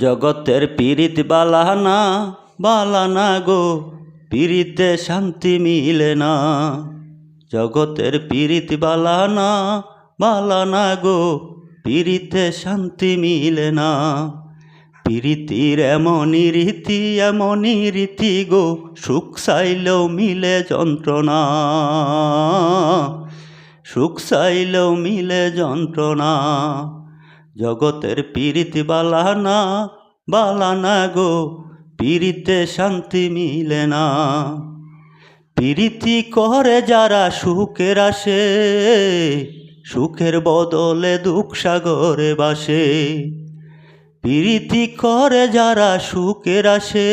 জগতের পীড়িত বালানা বালানা গো, পীড়িতে শান্তি মিলে না। জগতের পীড়িত বালানা বালানা গো, পীড়িতে শান্তি মিলে না। পীড়িতির এমনই রীতি গো, সুখ চাইলেও মিলে যন্ত্রণা। সুখ চাইলেও মিলে যন্ত্রণা। জগতের পীড়িত বালানা বালানা গো, পীড়িতে শান্তি মিলে না। পীড়িতি করে যারা সুখের আসে, সুখের বদলে দুঃখ সাগরে বাসে। পীড়িতি করে যারা সুখের আসে,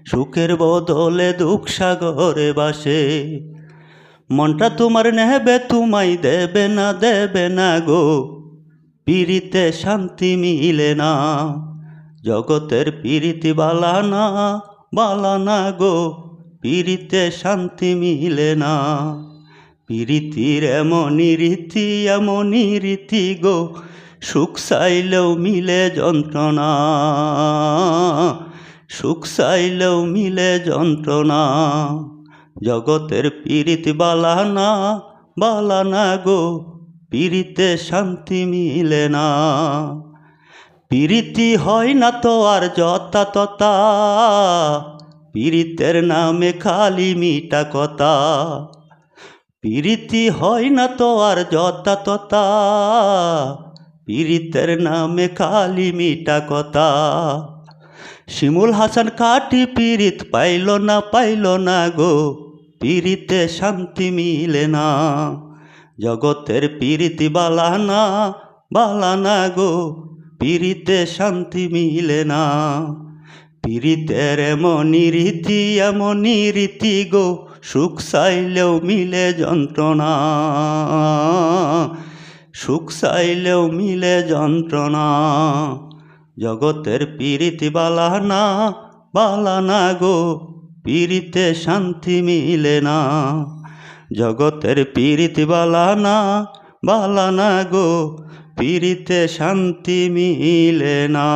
সুখের বদলে দুঃখ সাগরে বাসে। মনটা তোমার নেবে তোমায় দেবে না গো, পীড়িতে শান্তি মিলে না। জগতের পীড়িতি বালানা বালানা গো, পীড়িতে শান্তি মিলে না। পীড়িতির এমনই রীতি গো, সুখ চাইলেও মিলে যন্ত্রণা। সুখ চাইলেও মিলে যন্ত্রণা। জগতের পীড়িতি বালানা বালানা গো, পীড়িতে শান্তি মিলে না। পীড়িতি হয় না তো আর যতা ততা, পীড়িতের নামে খালি মিঠা কথা। পীড়িতি হয় না তো আর যতা ততা, পীড়িতের নামে খালি মিঠা কথা। শিমুল হাসান কাটি পীড়িত পাইল না গো, পীড়িতে শান্তি মিলে না। জগতের পীড়িতি বালানা বালানা গো, পীড়িতে শান্তি মিলে না। পীড়িতের এমনই রীতি গো, সুখ চাইলেও মিলে যন্ত্রণা। সুখ চাইলেও মিলে যন্ত্রণা। জগতের পীড়িতি বালানা বালানা গো, পীড়িতে শান্তি মিলে না। জগতের পীড়িতি বালানা বালানা গো, পীড়িতে শান্তি মিলে না।